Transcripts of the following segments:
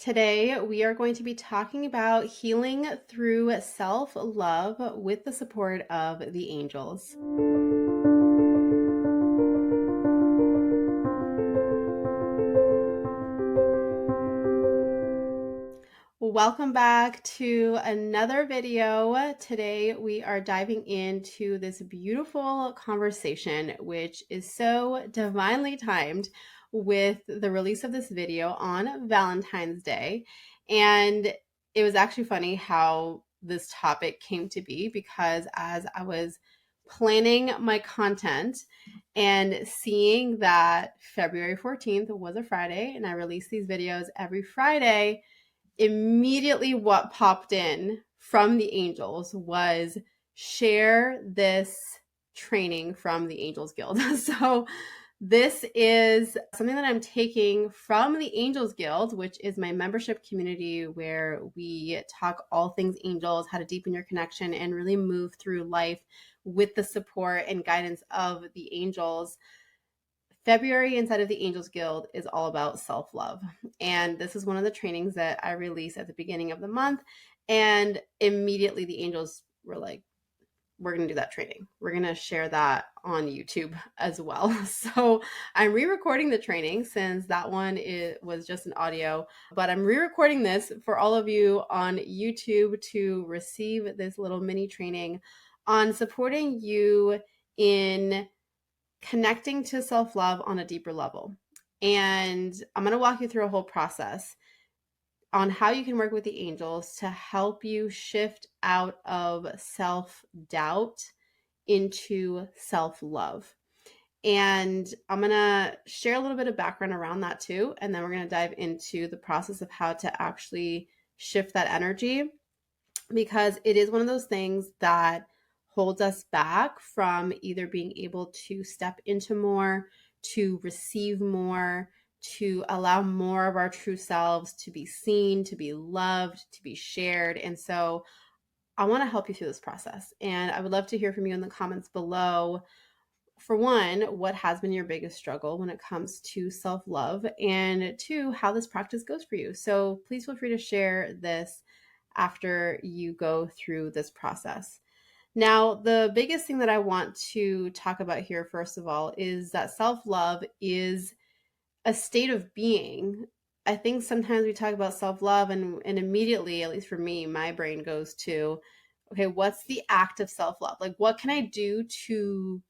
Today, we are going to be talking about healing through self-love with the support of the angels. Welcome back to another video. Today, we are diving into this beautiful conversation, which is so divinely timed with the release of this video on Valentine's Day. And it was actually funny how this topic came to be because as I was planning my content and seeing that February 14th was a Friday and I release these videos every Friday, immediately what popped in from the angels was share this training from the Angels Guild. So this is something that I'm taking from the Angels Guild, which is my membership community where we talk all things angels, how to deepen your connection and really move through life with the support and guidance of the angels. February inside of the Angels Guild is all about self-love. And this is one of the trainings that I release at the beginning of the month. And immediately the angels were like, we're going to do that training. We're going to share that on YouTube as well. So I'm re-recording the training since that one was just an audio, but I'm re-recording this for all of you on YouTube to receive this little mini training on supporting you in connecting to self-love on a deeper level. And I'm going to walk you through a whole process on how you can work with the angels to help you shift out of self-doubt into self-love. And I'm going to share a little bit of background around that too. And then we're going to dive into the process of how to actually shift that energy, because it is one of those things that holds us back from either being able to step into more, to receive more, to allow more of our true selves to be seen, to be loved, to be shared. And so I want to help you through this process. And I would love to hear from you in the comments below. For one, what has been your biggest struggle when it comes to self-love? And two, how this practice goes for you. So please feel free to share this after you go through this process. Now, the biggest thing that I want to talk about here, first of all, is that self-love is a state of being. I think sometimes we talk about self-love and immediately, at least for me, my brain goes to, okay, what's the act of self-love? Like, what can I do to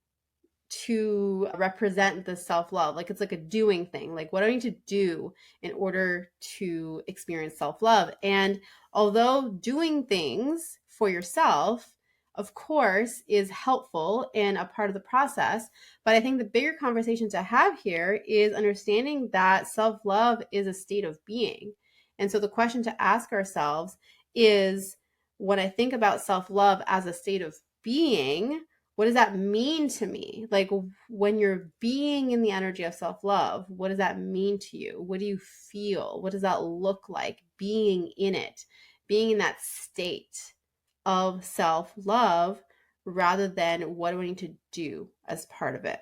represent the self-love? Like, it's like a doing thing. Like, what do I need to do in order to experience self-love? And although doing things for yourself, of course, is helpful and a part of the process, but I think the bigger conversation to have here is understanding that self-love is a state of being. And so the question to ask ourselves is, when I think about self-love as a state of being, what does that mean to me? Like, when you're being in the energy of self-love, what does that mean to you? What do you feel? What does that look like being in it, being in that state of self-love, rather than what do I need to do as part of it?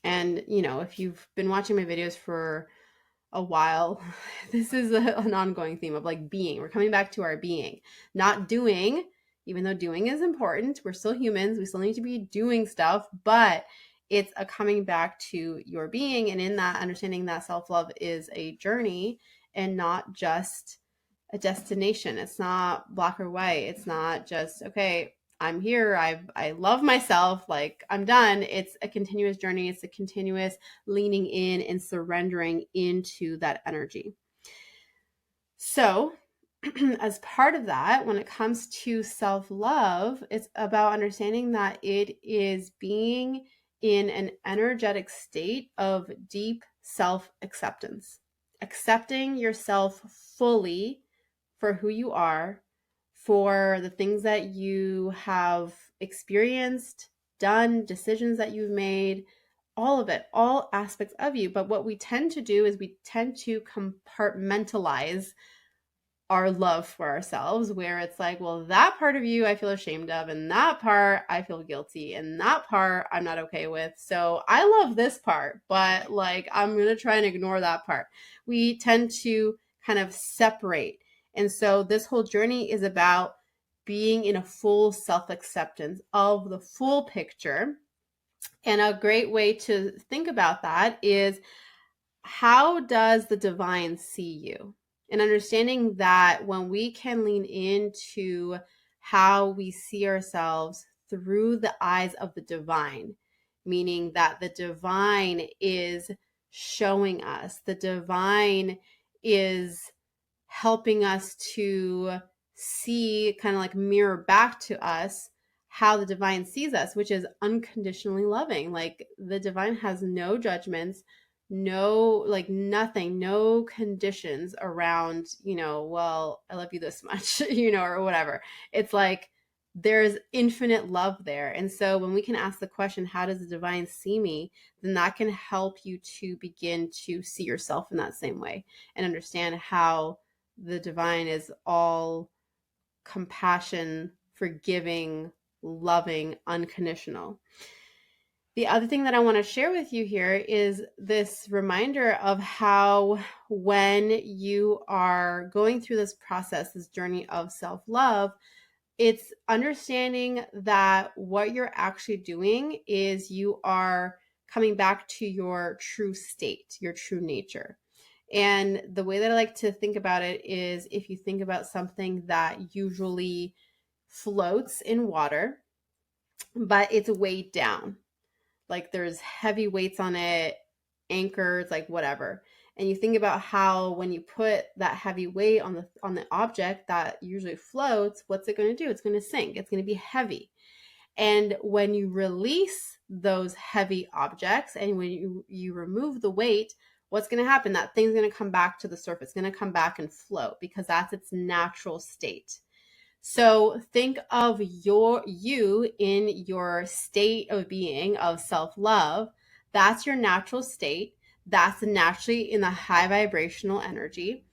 And, if you've been watching my videos for a while, this is an ongoing theme of like being. We're coming back to our being, not doing. Even though doing is important, we're still humans. We still need to be doing stuff, but it's a coming back to your being. And in that, understanding that self-love is a journey and not just a destination. It's not black or white. It's not just, okay, I'm here. I love myself. Like, I'm done. It's a continuous journey. It's a continuous leaning in and surrendering into that energy. So as part of that, when it comes to self-love, it's about understanding that it is being in an energetic state of deep self-acceptance, accepting yourself fully for who you are, for the things that you have experienced, done, decisions that you've made, all of it, all aspects of you. But what we tend to do is we tend to compartmentalize our love for ourselves, where it's like, well, that part of you I feel ashamed of, and that part I feel guilty, and that part I'm not okay with. So I love this part, but like, I'm going to try and ignore that part. We tend to kind of separate. And so this whole journey is about being in a full self-acceptance of the full picture. And a great way to think about that is, how does the divine see you? And understanding that when we can lean into how we see ourselves through the eyes of the divine, meaning that the divine is showing us, the divine is helping us to see, kind of like mirror back to us how the divine sees us, which is unconditionally loving. Like the divine has no judgments, no, like nothing, no conditions around, well, I love you this much, or whatever. It's like there's infinite love there. And so when we can ask the question, how does the divine see me? Then that can help you to begin to see yourself in that same way and understand how the divine is all compassion, forgiving, loving, unconditional. The other thing that I want to share with you here is this reminder of how, when you are going through this process, this journey of self-love, it's understanding that what you're actually doing is you are coming back to your true state, your true nature. And the way that I like to think about it is, if you think about something that usually floats in water, but it's weighed down, like there's heavy weights on it, anchors, like whatever. And you think about how when you put that heavy weight on the object that usually floats, what's it going to do? It's going to sink. It's going to be heavy. And when you release those heavy objects and when you remove the weight, what's going to happen? That thing's going to come back to the surface, going to come back and float, because that's its natural state. So think of you in your state of being of self-love. That's your natural state. That's naturally in the high vibrational energy.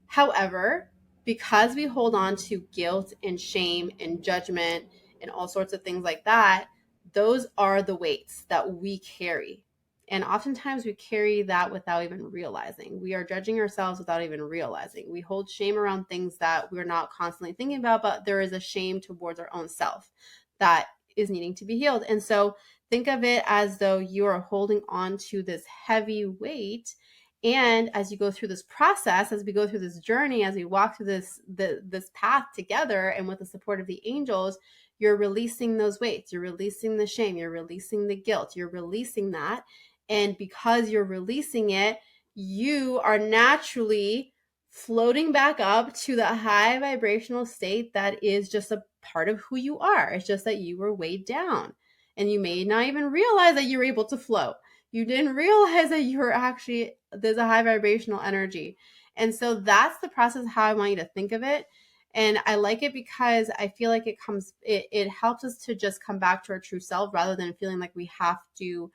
However, because we hold on to guilt and shame and judgment and all sorts of things like that, those are the weights that we carry. And oftentimes we carry that without even realizing. We are judging ourselves without even realizing. We hold shame around things that we're not constantly thinking about, but there is a shame towards our own self that is needing to be healed. And so think of it as though you are holding on to this heavy weight. And as you go through this process, as we go through this journey, as we walk through this path together, and with the support of the angels, you're releasing those weights. You're releasing the shame. You're releasing the guilt. You're releasing that. And because you're releasing it, you are naturally floating back up to the high vibrational state that is just a part of who you are. It's just that you were weighed down, and you may not even realize that you were able to float. You didn't realize that you were actually, there's a high vibrational energy. And so that's the process, how I want you to think of it. And I like it because I feel like it helps us to just come back to our true self, rather than feeling like we have to,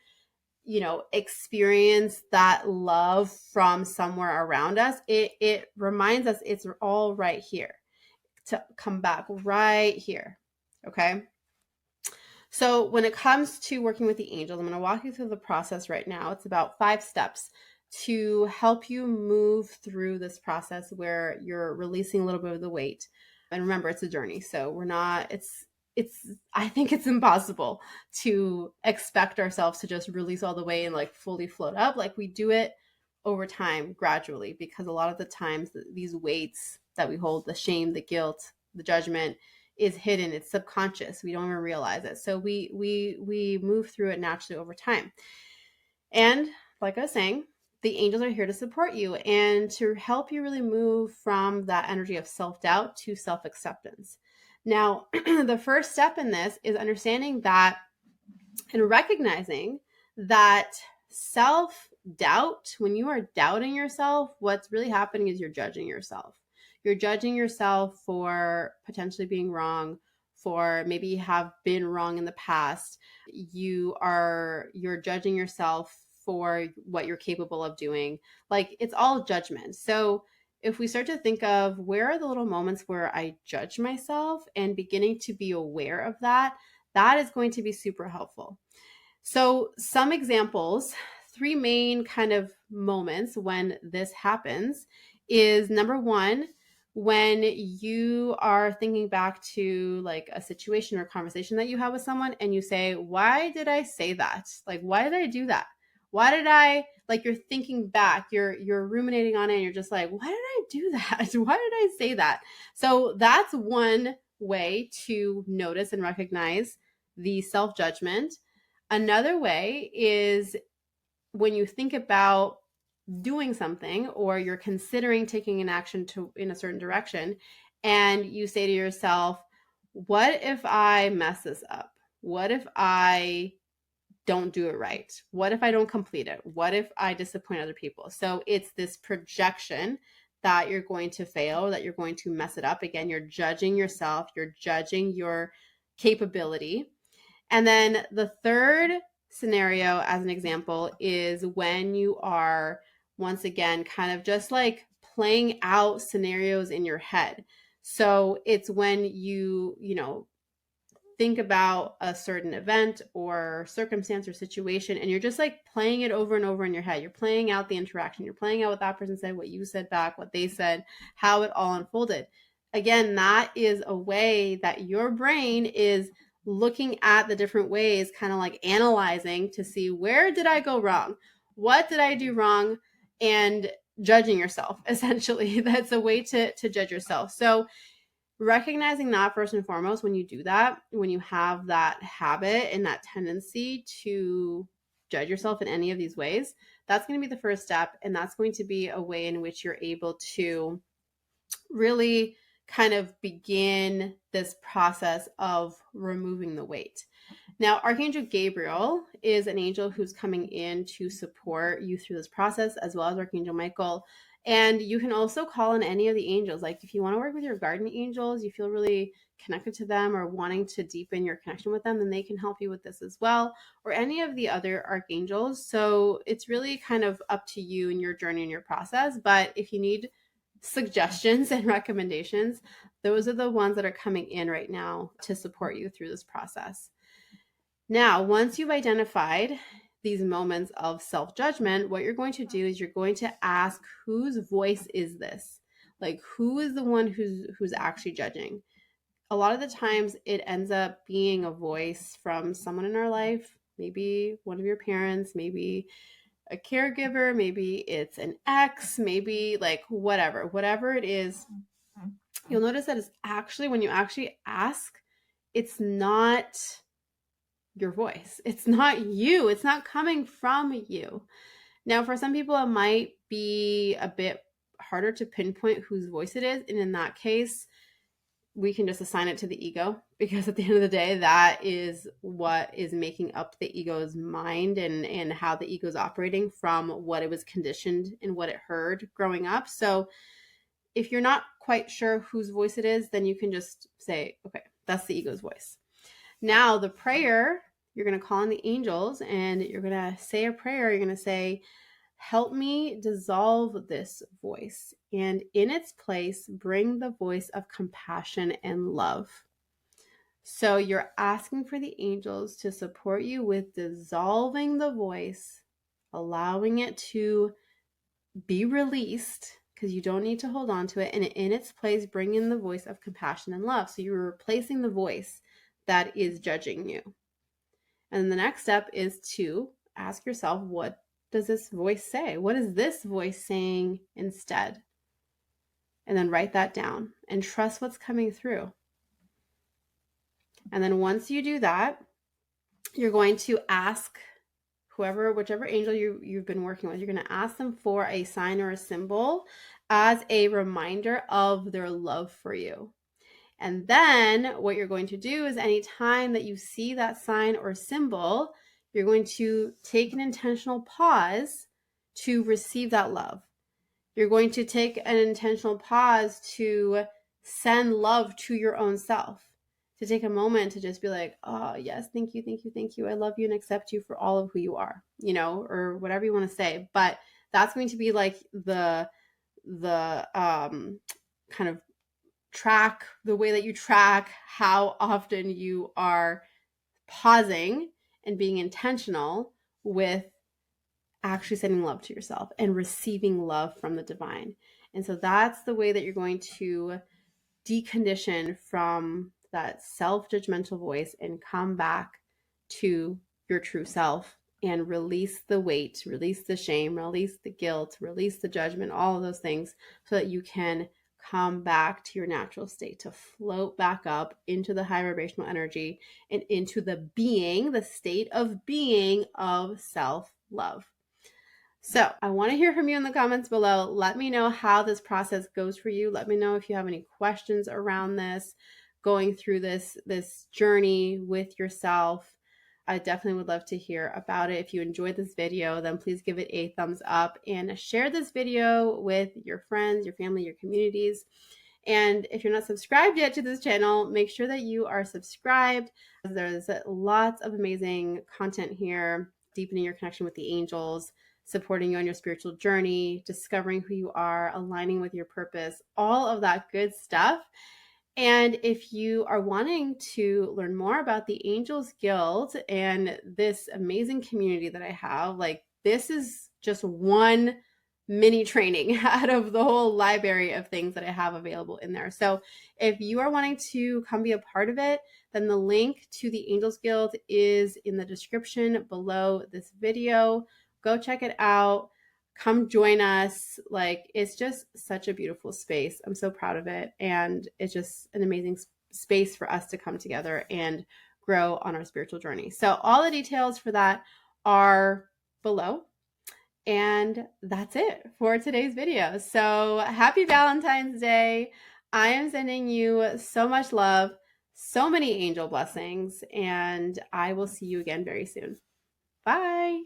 experience that love from somewhere around us. It reminds us it's all right here, to come back right here. Okay. So when it comes to working with the angels, I'm going to walk you through the process right now. It's about 5 steps to help you move through this process where you're releasing a little bit of the weight. And remember, it's a journey. So I think it's impossible to expect ourselves to just release all the weight and like fully float up. Like, we do it over time, gradually, because a lot of the times these weights that we hold, the shame, the guilt, the judgment, is hidden. It's subconscious. We don't even realize it. So we move through it naturally over time. And like I was saying, the angels are here to support you and to help you really move from that energy of self-doubt to self-acceptance. Now, the first step in this is understanding that and recognizing that self-doubt, when you are doubting yourself, what's really happening is you're judging yourself. You're judging yourself for potentially being wrong, for maybe you have been wrong in the past. You're judging yourself for what you're capable of doing. Like, it's all judgment. So if we start to think of, where are the little moments where I judge myself, and beginning to be aware of that, that is going to be super helpful. So some examples, 3 main kind of moments when this happens is number one, when you are thinking back to like a situation or conversation that you have with someone and you say, why did I say that? Like, why did I do that? Why did I, like, you're thinking back, you're ruminating on it and you're just like, why did I do that? Why did I say that? So that's one way to notice and recognize the self-judgment. Another way is when you think about doing something or you're considering taking an action to in a certain direction and you say to yourself, what if I mess this up? What if I don't do it right? What if I don't complete it? What if I disappoint other people? So it's this projection that you're going to fail, that you're going to mess it up. Again, you're judging yourself, you're judging your capability. And then the third scenario, as an example, is when you are once again kind of just like playing out scenarios in your head. So it's when you think about a certain event or circumstance or situation and you're just like playing it over and over in your head. You're playing out the interaction. You're playing out what that person said, what you said back, what they said, how it all unfolded. Again, that is a way that your brain is looking at the different ways, kind of like analyzing to see, where did I go wrong? What did I do wrong? And judging yourself, essentially. That's a way to judge yourself. So recognizing that first and foremost, when you do that, when you have that habit and that tendency to judge yourself in any of these ways, that's going to be the first step. And that's going to be a way in which you're able to really kind of begin this process of removing the weight. Now, Archangel Gabriel is an angel who's coming in to support you through this process, as well as Archangel Michael. And you can also call on any of the angels. Like if you want to work with your guardian angels, you feel really connected to them or wanting to deepen your connection with them, then they can help you with this as well, or any of the other archangels. So it's really kind of up to you and your journey and your process. But if you need suggestions and recommendations, those are the ones that are coming in right now to support you through this process. Now, once you've identified these moments of self-judgment, what you're going to do is you're going to ask, whose voice is this? Like, who is the one who's actually judging? A lot of the times it ends up being a voice from someone in our life, maybe one of your parents, maybe a caregiver, maybe it's an ex, maybe like whatever it is. You'll notice that it's actually, when you actually ask, it's not your voice. It's not you. It's not coming from you. Now, for some people, it might be a bit harder to pinpoint whose voice it is. And in that case, we can just assign it to the ego, because at the end of the day, that is what is making up the ego's mind and how the ego is operating from what it was conditioned and what it heard growing up. So if you're not quite sure whose voice it is, then you can just say, okay, that's the ego's voice. Now, the prayer, you're going to call on the angels and you're going to say a prayer. You're going to say, help me dissolve this voice, and in its place, bring the voice of compassion and love. So you're asking for the angels to support you with dissolving the voice, allowing it to be released, because you don't need to hold on to it, and in its place, bring in the voice of compassion and love. So you're replacing the voice that is judging you. And the next step is to ask yourself, what does this voice say? What is this voice saying instead? And then write that down and trust what's coming through. And then once you do that, you're going to ask whichever angel you've been working with, you're going to ask them for a sign or a symbol as a reminder of their love for you. And then what you're going to do is anytime that you see that sign or symbol, you're going to take an intentional pause to receive that love. You're going to take an intentional pause to send love to your own self, to take a moment to just be like, oh, yes, thank you, thank you, thank you. I love you and accept you for all of who you are, or whatever you want to say. But that's going to be like the kind of track, the way that you track how often you are pausing and being intentional with actually sending love to yourself and receiving love from the divine. And so that's the way that you're going to decondition from that self-judgmental voice and come back to your true self and release the weight, release the shame, release the guilt, release the judgment, all of those things, so that you can come back to your natural state, to float back up into the high vibrational energy and into the being, the state of being of self-love. So I want to hear from you in the comments below. Let me know how this process goes for you. Let me know if you have any questions around this, going through this journey with yourself. I definitely would love to hear about it. If you enjoyed this video, then please give it a thumbs up and share this video with your friends, your family, your communities. And if you're not subscribed yet to this channel, make sure that you are subscribed. There's lots of amazing content here, deepening your connection with the angels, supporting you on your spiritual journey, discovering who you are, aligning with your purpose, all of that good stuff. And if you are wanting to learn more about the Angels Guild and this amazing community that I have, like, this is just one mini training out of the whole library of things that I have available in there. So if you are wanting to come be a part of it, then the link to the Angels Guild is in the description below this video. Go check it out. Come join us. Like, it's just such a beautiful space. I'm so proud of it. And it's just an amazing space for us to come together and grow on our spiritual journey. So all the details for that are below. And that's it for today's video. So happy Valentine's Day. I am sending you so much love, so many angel blessings, and I will see you again very soon. Bye.